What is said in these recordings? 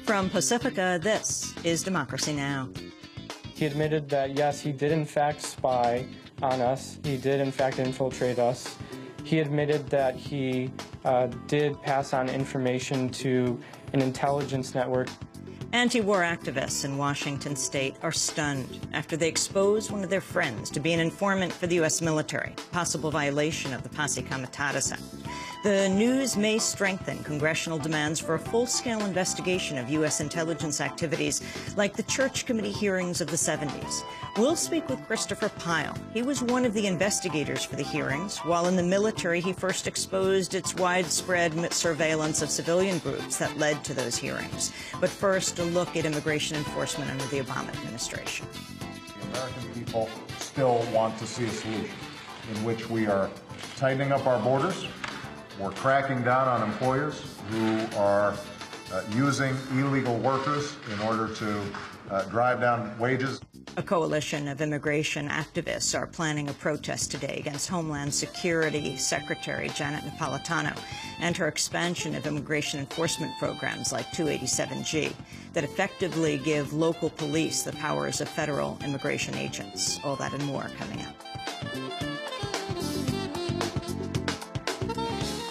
From Pacifica, this is Democracy Now! He admitted that, yes, he did in fact spy on us. He did in fact infiltrate us. He admitted that he did pass on information to an intelligence network. Anti-war activists in Washington state are stunned after they exposed one of their friends to be an informant for the U.S. military, possible violation of the Posse Comitatus Act. The news may strengthen congressional demands for a full-scale investigation of U.S. intelligence activities like the Church Committee hearings of the 70s. We'll speak with Christopher Pyle. He was one of the investigators for the hearings. While in the military, he first exposed its widespread surveillance of civilian groups that led to those hearings. But first, a look at immigration enforcement under the Obama administration. The American people still want to see a solution in which we are tightening up our borders. We're cracking down on employers who are using illegal workers in order to drive down wages. A coalition of immigration activists are planning a protest today against Homeland Security Secretary Janet Napolitano and her expansion of immigration enforcement programs like 287G that effectively give local police the powers of federal immigration agents. All that and more coming up.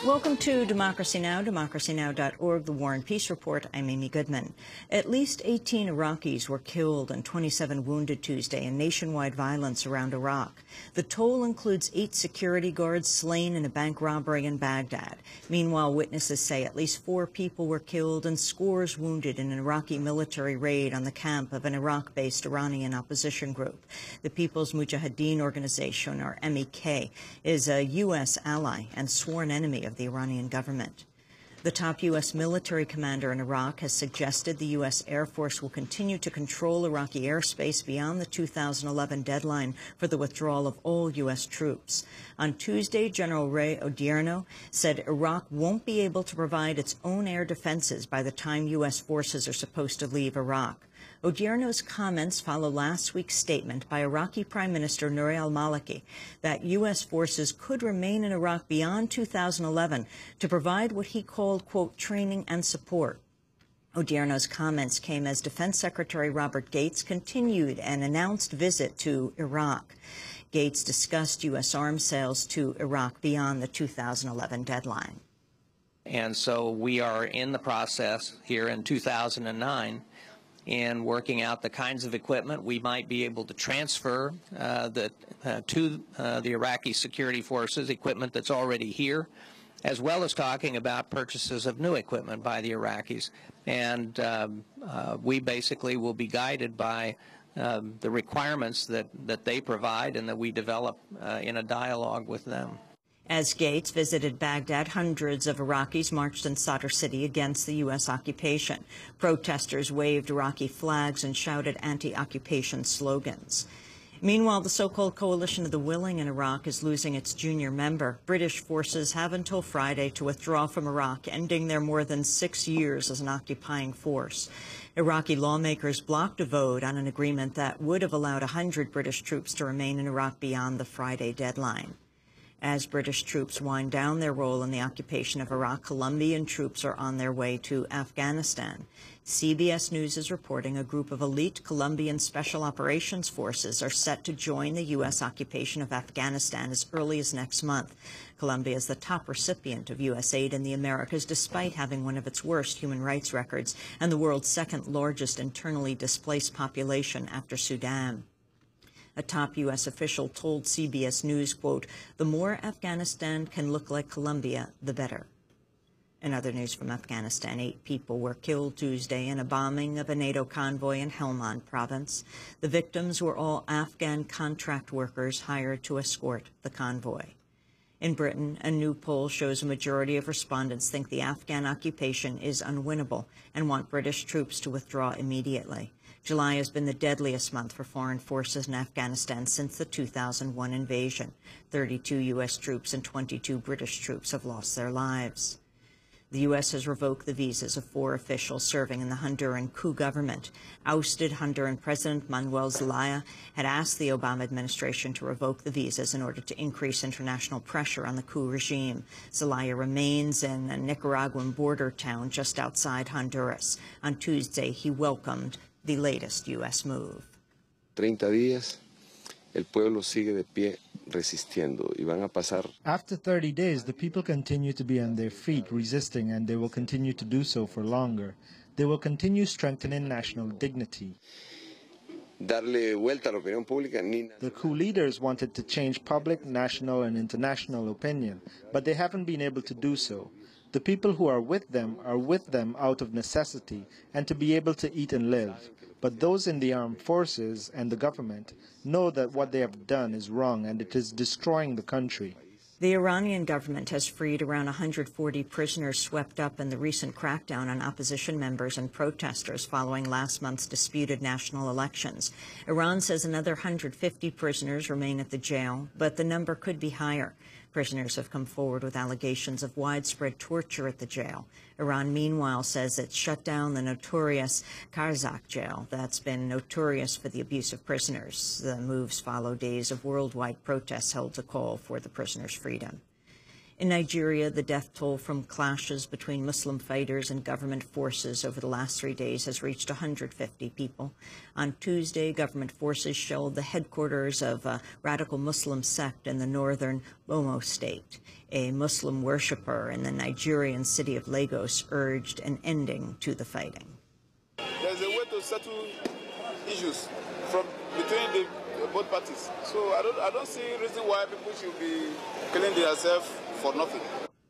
Welcome to Democracy Now!, democracynow.org, The War and Peace Report. I'm Amy Goodman. At least 18 Iraqis were killed and 27 wounded Tuesday in nationwide violence around Iraq. The toll includes 8 security guards slain in a bank robbery in Baghdad. Meanwhile, witnesses say at least 4 people were killed and scores wounded in an Iraqi military raid on the camp of an Iraq-based Iranian opposition group. The People's Mujahideen Organization, or MEK, is a U.S. ally and sworn enemy of the Iranian government. The top U.S. military commander in Iraq has suggested the U.S. Air Force will continue to control Iraqi airspace beyond the 2011 deadline for the withdrawal of all U.S. troops. On Tuesday, General Ray Odierno said Iraq won't be able to provide its own air defenses by the time U.S. forces are supposed to leave Iraq. Odierno's comments follow last week's statement by Iraqi Prime Minister Nouri al-Maliki that U.S. forces could remain in Iraq beyond 2011 to provide what he called, quote, training and support. Odierno's comments came as Defense Secretary Robert Gates continued an announced visit to Iraq. Gates discussed U.S. arms sales to Iraq beyond the 2011 deadline. And so we are in the process here in 2009 in working out the kinds of equipment we might be able to transfer to the Iraqi security forces, equipment that's already here, as well as talking about purchases of new equipment by the Iraqis. And we basically will be guided by the requirements that they provide and that we develop in a dialogue with them. As Gates visited Baghdad, hundreds of Iraqis marched in Sadr City against the U.S. occupation. Protesters waved Iraqi flags and shouted anti-occupation slogans. Meanwhile, the so-called Coalition of the Willing in Iraq is losing its junior member. British forces have until Friday to withdraw from Iraq, ending their more than 6 years as an occupying force. Iraqi lawmakers blocked a vote on an agreement that would have allowed 100 British troops to remain in Iraq beyond the Friday deadline. As British troops wind down their role in the occupation of Iraq, Colombian troops are on their way to Afghanistan. CBS News is reporting a group of elite Colombian Special Operations Forces are set to join the U.S. occupation of Afghanistan as early as next month. Colombia is the top recipient of U.S. aid in the Americas, despite having one of its worst human rights records and the world's second largest internally displaced population after Sudan. A top U.S. official told CBS News, quote, "The more Afghanistan can look like Colombia, the better." In other news from Afghanistan, 8 people were killed Tuesday in a bombing of a NATO convoy in Helmand province. The victims were all Afghan contract workers hired to escort the convoy. In Britain, a new poll shows a majority of respondents think the Afghan occupation is unwinnable and want British troops to withdraw immediately. July has been the deadliest month for foreign forces in Afghanistan since the 2001 invasion. 32 U.S. troops and 22 British troops have lost their lives. The U.S. has revoked the visas of 4 officials serving in the Honduran Coup government. Ousted Honduran President Manuel Zelaya had asked the Obama administration to revoke the visas in order to increase international pressure on the Coup regime. Zelaya remains in a Nicaraguan border town just outside Honduras. On Tuesday, he welcomed the latest U.S. move. 30 días, el pueblo sigue de pie resistiendo y van a pasar. After 30 days, the people continue to be on their feet resisting, and they will continue to do so for longer. They will continue strengthening national dignity. Darle vuelta a la opinión pública. The coup leaders wanted to change public, national, and international opinion, but they haven't been able to do so. The people who are with them out of necessity and to be able to eat and live. But those in the armed forces and the government know that what they have done is wrong and it is destroying the country. The Iranian government has freed around 140 prisoners swept up in the recent crackdown on opposition members and protesters following last month's disputed national elections. Iran says another 150 prisoners remain at the jail, but the number could be higher. Prisoners have come forward with allegations of widespread torture at the jail. Iran, meanwhile, says it shut down the notorious Karzak jail that's been notorious for the abuse of prisoners. The moves follow days of worldwide protests held to call for the prisoners' freedom. In Nigeria, the death toll from clashes between Muslim fighters and government forces over the last 3 days has reached 150 people. On Tuesday, government forces shelled the headquarters of a radical Muslim sect in the northern Omo state. A Muslim worshiper in the Nigerian city of Lagos urged an ending to the fighting. There's a way to settle issues between both parties. So I don't see a reason why people should be killing themselves for nothing.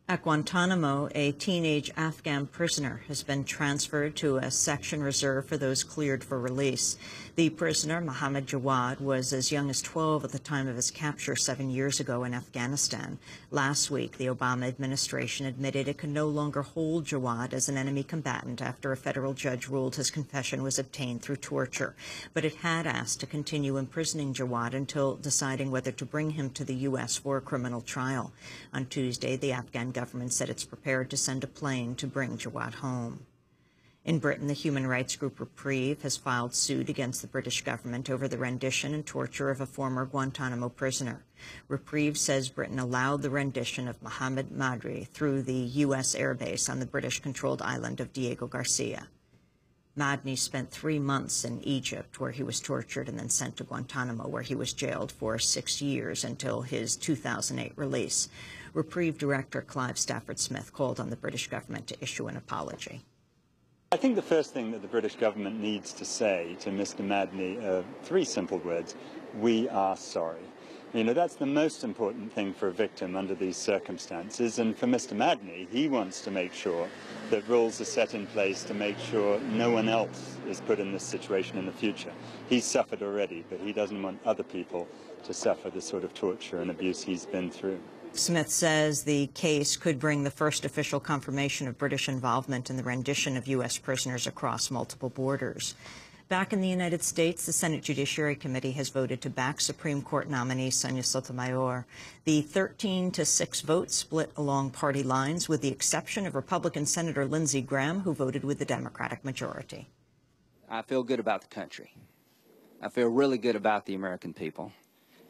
At Guantanamo, a teenage Afghan prisoner has been transferred to a section reserved for those cleared for release. The prisoner, Mohammed Jawad, was as young as 12 at the time of his capture 7 years ago in Afghanistan. Last week, the Obama administration admitted it could no longer hold Jawad as an enemy combatant after a federal judge ruled his confession was obtained through torture. But it had asked to continue imprisoning Jawad until deciding whether to bring him to the U.S. for a criminal trial. On Tuesday, the Afghan government said it's prepared to send a plane to bring Jawad home. In Britain, the human rights group Reprieve has filed suit against the British government over the rendition and torture of a former Guantanamo prisoner. Reprieve says Britain allowed the rendition of Mohammed Madri through the U.S. airbase on the British-controlled island of Diego Garcia. Madni spent 3 months in Egypt, where he was tortured and then sent to Guantanamo, where he was jailed for 6 years until his 2008 release. Reprieve Director Clive Stafford Smith called on the British government to issue an apology. I think the first thing that the British government needs to say to Mr. Madni are 3 simple words: we are sorry. You know, that's the most important thing for a victim under these circumstances. And for Mr. Madni, he wants to make sure that rules are set in place to make sure no one else is put in this situation in the future. He's suffered already, but he doesn't want other people to suffer the sort of torture and abuse he's been through. Smith says the case could bring the first official confirmation of British involvement in the rendition of U.S. prisoners across multiple borders. Back in the United States, the Senate Judiciary Committee has voted to back Supreme Court nominee Sonia Sotomayor. The 13-6 vote split along party lines, with the exception of Republican Senator Lindsey Graham, who voted with the Democratic majority. I feel good about the country. I feel really good about the American people.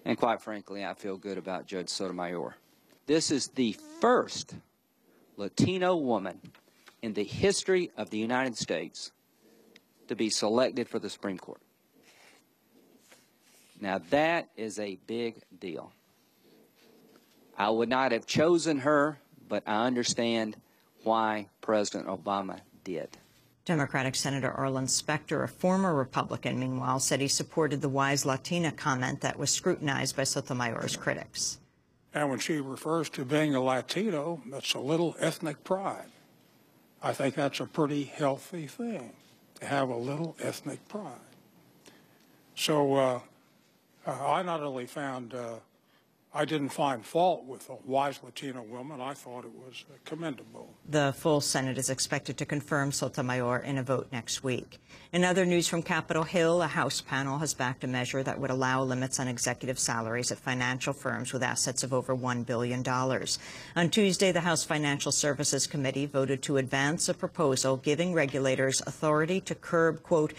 And quite frankly, I feel good about Judge Sotomayor. This is the first Latino woman in the history of the United States to be selected for the Supreme Court. Now, that is a big deal. I would not have chosen her, but I understand why President Obama did. Democratic Senator Arlen Specter, a former Republican, meanwhile, said he supported the wise Latina comment that was scrutinized by Sotomayor's critics. And when she refers to being a Latino, that's a little ethnic pride. I think that's a pretty healthy thing, to have a little ethnic pride. So I not only found I didn't find fault with a wise Latino woman. I thought it was commendable. The full Senate is expected to confirm Sotomayor in a vote next week. In other news from Capitol Hill, a House panel has backed a measure that would allow limits on executive salaries at financial firms with assets of over $1 billion. On Tuesday, the House Financial Services Committee voted to advance a proposal giving regulators authority to curb, quote,